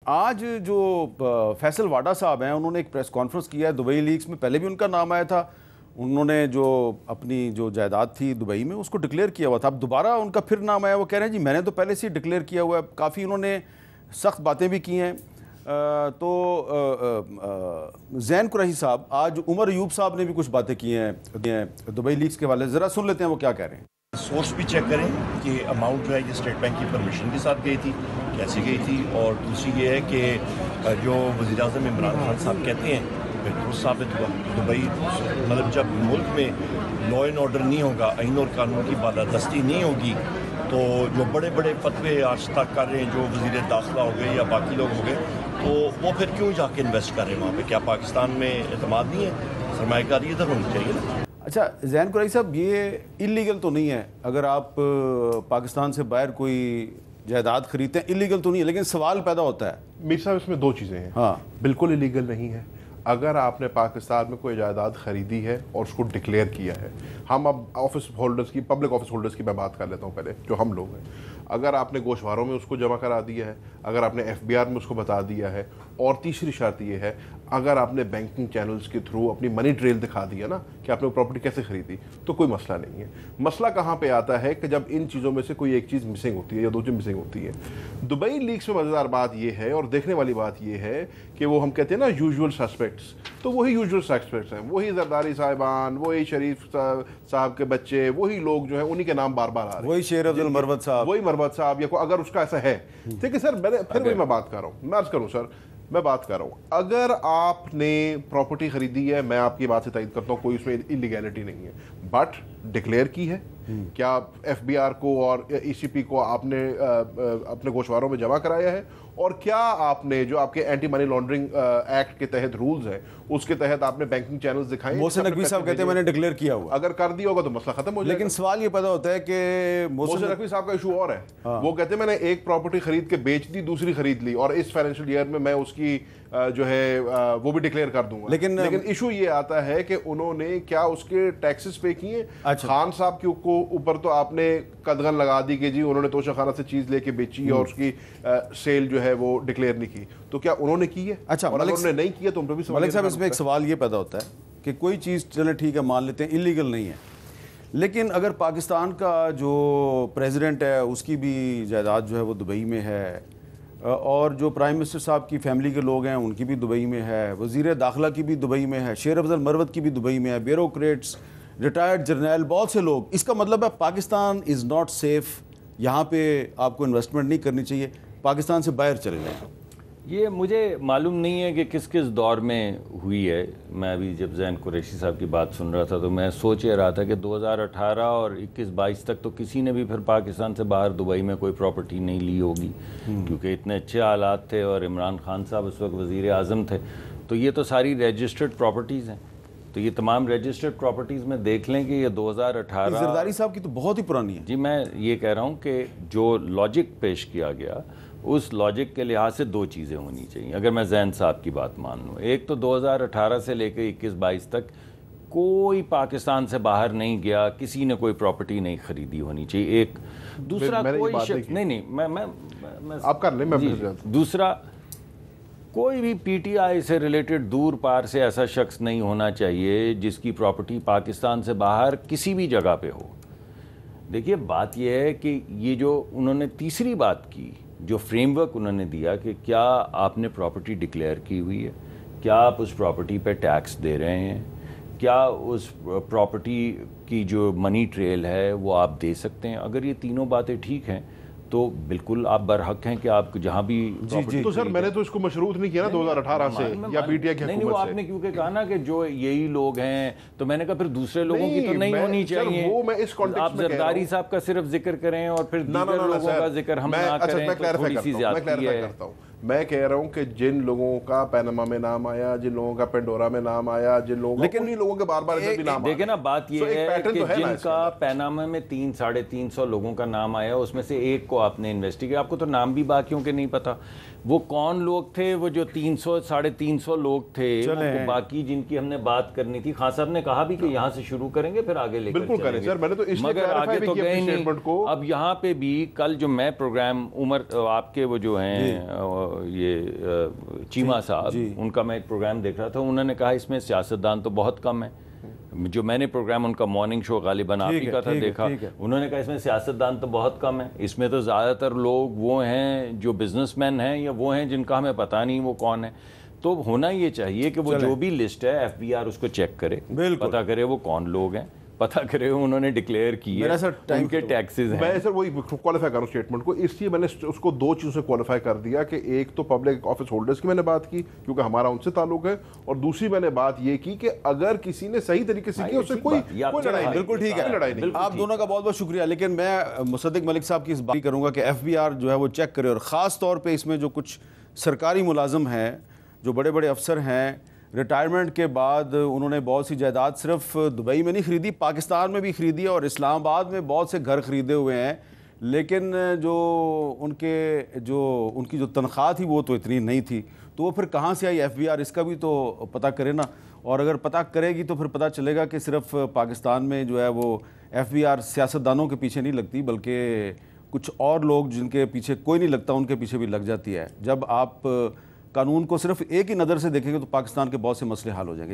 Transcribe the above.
آج جو فیصل واڈا صاحب ہیں انہوں نے ایک پریس کانفرنس کیا ہے دبئی لیکس میں، پہلے بھی ان کا نام آیا تھا، انہوں نے جو اپنی جو جائیداد تھی دبئی میں اس کو ڈکلیئر کیا ہوا تھا، اب دوبارہ ان کا پھر نام آیا، وہ کہہ رہے ہیں جی میں نے تو پہلے سے ہی ڈکلیئر کیا ہوا ہے، کافی انہوں نے سخت باتیں بھی کی ہیں۔ تو زین قریشی صاحب، آج عمر ایوب صاحب نے بھی کچھ باتیں کی ہیں دبئی لیکس کے حوالے سے، ذرا سن لیتے ہیں وہ کیا کہہ رہے ہیں۔ سورس بھی چیک کریں کہ اماؤنٹ جو ہے یہ اسٹیٹ بینک کی پرمیشن کے ساتھ گئی تھی، کیسے گئی تھی، اور دوسری یہ ہے کہ جو وزیر اعظم عمران خان صاحب کہتے ہیں درست ثابت ہوا، دبئی مطلب جب ملک میں لا اینڈ آرڈر نہیں ہوگا، آئین اور قانون کی بالادستی نہیں ہوگی، تو جو بڑے بڑے فتوے آج تک کر رہے ہیں جو وزیر داخلہ ہو گئے یا باقی لوگ ہو گئے، تو وہ پھر کیوں جا کے انویسٹ کر رہے ہیں وہاں پہ؟ کیا پاکستان میں اعتماد نہیں ہے؟ سرمایہ کاری ادھر ہونی چاہیے نا۔ اچھا زین قریشی صاحب، یہ انلیگل تو نہیں ہے اگر آپ پاکستان سے باہر کوئی جائیداد خریدتے ہیں، انلیگل تو نہیں ہے، لیکن سوال پیدا ہوتا ہے میر صاحب اس میں دو چیزیں ہیں۔ ہاں بالکل انلیگل نہیں ہے اگر آپ نے پاکستان میں کوئی جائیداد خریدی ہے اور اس کو ڈکلیئر کیا ہے۔ ہم اب آفس ہولڈرز کی، پبلک آفس ہولڈرز کی میں بات کر لیتا ہوں پہلے، جو ہم لوگ ہیں، اگر آپ نے گوشواروں میں اس کو جمع کرا دیا ہے، اگر آپ نے ایف بی آر میں اس کو بتا دیا ہے، اور تیسری شرط یہ ہے اگر آپ نے بینکنگ چینلز کے تھرو اپنی منی ٹریل دکھا دیا نا کہ آپ نے وہ پراپرٹی کیسے خریدی، تو کوئی مسئلہ نہیں ہے۔ مسئلہ کہاں پہ آتا ہے کہ جب ان چیزوں میں سے کوئی ایک چیز مسنگ ہوتی ہے یا دو چیز مسنگ ہوتی ہے۔ دبئی لیکس میں مزیدار بات یہ ہے اور دیکھنے والی بات یہ ہے کہ وہ ہم کہتے ہیں نا یوزول سسپیکٹس، تو وہی یوزول سسپیکٹس ہیں، وہی زرداری صاحبان، وہی شریف صاحب کے بچے، وہی لوگ جو ہیں انہی کے نام بار بار آ رہے ہیں، وہی شیر افضل مروت صاحب، وہی مروت صاحب، یا اگر اس کا ایسا ہے۔ ٹھیک ہے سر، پھر وہی میں بات کر رہا ہوں، میں عرض کروں سر، میں بات کر رہا ہوں اگر آپ نے پراپرٹی خریدی ہے، میں آپ کی بات سے تائید کرتا ہوں، کوئی اس میں انلیگیلٹی نہیں ہے، بٹ ڈکلیئر کی ہے، کیا ایف بی آر کو اور ای سی پی کو آپ نے اپنے گوشواروں میں جمع کرایا ہے، اور کیا آپ نے جو آپ کے اینٹی منی لانڈرنگ ایکٹ کے تحت رولز ہیں اس کے تحت آپ نے بینکنگ چینلز دکھائے؟ محسن نقوی صاحب کہتے ہیں میں نے ڈکلیئر کیا ہوا، اگر کر دیا ہوگا تو مسئلہ ختم ہو جائے گا۔ لیکن سوال یہ پیدا ہوتا ہے کہ محسن نقوی صاحب کا ایشو اور ہے، وہ کہتے ہیں میں نے ایک پراپرٹی خرید کے بیچ دی، دوسری خرید لی، اور اس فائنینشیل ایئر میں اس کی جو ہے وہ بھی ڈکلیئر کر دوں گا، لیکن ایشو یہ آتا ہے کہ انہوں نے کیا اس کے ٹیکسز پے کیے؟ خان صاحب کے اوپر تو آپ نے قدغن لگا دی کہ جی انہوں نے توشہ خانہ سے چیز لے کے بیچی اور اس کی سیل جو ہے وہ ڈکلیئر نہیں کی، تو کیا انہوں نے کی ہے؟ اچھا، اور انہوں نے نہیں کیا تو ان پہ بھی ملک صاحب اس میں ایک سوال یہ پیدا ہوتا ہے کہ کوئی چیز چلے ٹھیک ہے مان لیتے ہیں انلیگل نہیں ہے، لیکن اگر پاکستان کا جو پریزیڈنٹ ہے اس کی بھی جائیداد جو ہے وہ دبئی میں ہے، اور جو پرائم منسٹر صاحب کی فیملی کے لوگ ہیں ان کی بھی دبئی میں ہے، وزیر داخلہ کی بھی دبئی میں ہے، شیر افضل مروت کی بھی دبئی میں ہے، بیوروکریٹس، ریٹائرڈ جرنیل، بہت سے لوگ، اس کا مطلب ہے پاکستان از ناٹ سیف، یہاں پہ آپ کو انویسٹمنٹ نہیں کرنی چاہیے، پاکستان سے باہر چلے جائیں۔ یہ مجھے معلوم نہیں ہے کہ کس کس دور میں ہوئی ہے، میں ابھی جب زین قریشی صاحب کی بات سن رہا تھا تو میں سوچ یہ رہا تھا کہ 2018 اور 21-22 تک تو کسی نے بھی پھر پاکستان سے باہر دبئی میں کوئی پراپرٹی نہیں لی ہوگی، کیونکہ اتنے اچھے حالات تھے اور عمران خان صاحب اس وقت وزیر اعظم تھے، تو یہ تو ساری رجسٹرڈ پراپرٹیز ہیں، تو یہ تمام رجسٹرڈ پراپرٹیز میں دیکھ لیں کہ یہ 2018 زرداری صاحب کی تو بہت ہی پرانی ہے۔ جی میں یہ کہہ رہا ہوں کہ جو لاجک پیش کیا گیا اس لاجک کے لحاظ سے دو چیزیں ہونی چاہیے، اگر میں زین صاحب کی بات مان لوں، ایک تو 2018 سے لے کے 21-22 تک کوئی پاکستان سے باہر نہیں گیا، کسی نے کوئی پراپرٹی نہیں خریدی ہونی چاہیے، ایک دوسرا کوئی شخص نہیں میں آپ کر لیں، میں دوسرا کوئی بھی پی ٹی آئی سے ریلیٹڈ دور پار سے ایسا شخص نہیں ہونا چاہیے جس کی پراپرٹی پاکستان سے باہر کسی بھی جگہ پہ ہو۔ دیکھیے بات یہ ہے کہ یہ جو انہوں نے تیسری بات کی، جو فریم ورک انہوں نے دیا کہ کیا آپ نے پراپرٹی ڈکلیئر کی ہوئی ہے، کیا آپ اس پراپرٹی پہ ٹیکس دے رہے ہیں، کیا اس پراپرٹی کی جو منی ٹریل ہے وہ آپ دے سکتے ہیں، اگر یہ تینوں باتیں ٹھیک ہیں تو بالکل آپ برحق ہیں کہ آپ جہاں بھی تو سر میں نے تو اس کو مشروط نہیں کیا نا 2018 سے یا پی ٹی آئی کی حکومت سے۔ نہیں، وہ آپ نے کیونکہ کہا نا کہ جو یہی لوگ ہیں، تو میں نے کہا پھر دوسرے لوگوں کی تو نہیں ہونی چاہیے، آپ زرداری صاحب کا صرف ذکر کریں اور پھر دیگر لوگوں کا ذکر ہم نہ کریں تو تھوڑی سی زیادتی ہے۔ میں کہہ رہا ہوں کہ جن لوگوں کا پیناما میں نام آیا، جن لوگوں کا پینڈورا میں نام آیا، جن لوگوں کا انہی لوگوں کے بار بار بھی نام آیا۔ دیکھیں نا بات یہ ہے کہ جن کا پیناما میں 300-350 لوگوں کا نام آیا، اس میں سے ایک کو آپ نے انویسٹیگیٹ، آپ کو تو نام بھی باقیوں کے نہیں پتا، وہ کون لوگ تھے؟ وہ جو 300 350 لوگ تھے، باقی جن کی ہم نے بات کرنی تھی، خان صاحب نے کہا بھی کہ یہاں سے شروع کریں گے پھر آگے لے کر بالکل کریں سر، میں نے تو اس لیے مگر آگے تو گئے نہیں۔ کو اب یہاں پہ بھی کل جو میں پروگرام عمر آپ کے وہ جو ہیں یہ چیمہ صاحب، ان کا میں ایک پروگرام دیکھ رہا تھا، انہوں نے کہا اس میں سیاستدان تو بہت کم ہے۔ جو میں نے پروگرام ان کا مارننگ شو غالباً آپ ہی کا تھا دیکھا، انہوں نے کہا اس میں سیاستدان تو بہت کم ہے، اس میں تو زیادہ تر لوگ وہ ہیں جو بزنس مین ہیں یا وہ ہیں جن کا ہمیں پتہ نہیں وہ کون ہے۔ تو ہونا یہ چاہیے کہ وہ جو بھی لسٹ ہے ایف بی آر اس کو چیک کرے، پتہ کرے وہ کون لوگ ہیں، پتہ کرے انہوں نے ڈکلیئر کی ہے، ان کے ٹیکسز ہیں۔ میں سر وہی کوالیفائی کر رہا ہوں اسٹیٹمنٹ کو، اس لیے میں نے اس کو دو چیزوں سے کوالیفائی کر دیا کہ ایک تو پبلک آفس ہولڈرز کی میں نے بات کی کیونکہ ہمارا ان سے تعلق ہے، اور دوسری میں نے بات یہ کی کہ اگر کسی نے صحیح طریقے سے کیا اس سے کوئی لڑائی نہیں۔ بالکل ٹھیک ہے، آپ دونوں کا بہت بہت شکریہ، لیکن میں مصدق ملک صاحب کی اس بات کروں گا کہ ایف بی آر جو ہے وہ چیک کرے، اور خاص طور پہ اس میں جو کچھ سرکاری ملازم ہیں، جو بڑے بڑے افسر ہیں، ریٹائرمنٹ کے بعد انہوں نے بہت سی جائیداد صرف دبئی میں نہیں خریدی، پاکستان میں بھی خریدی ہے، اور اسلام آباد میں بہت سے گھر خریدے ہوئے ہیں، لیکن جو ان کی جو تنخواہ تھی وہ تو اتنی نہیں تھی، تو وہ پھر کہاں سے آئی؟ ایف بی آر اس کا بھی تو پتہ کرے نا، اور اگر پتہ کرے گی تو پھر پتہ چلے گا کہ صرف پاکستان میں جو ہے وہ ایف بی آر سیاستدانوں کے پیچھے نہیں لگتی، بلکہ کچھ اور لوگ جن کے پیچھے کوئی نہیں لگتا ان کے پیچھے بھی لگ جاتی ہے۔ جب آپ قانون کو صرف ایک ہی نظر سے دیکھیں گے تو پاکستان کے بہت سے مسئلے حل ہو جائیں گے۔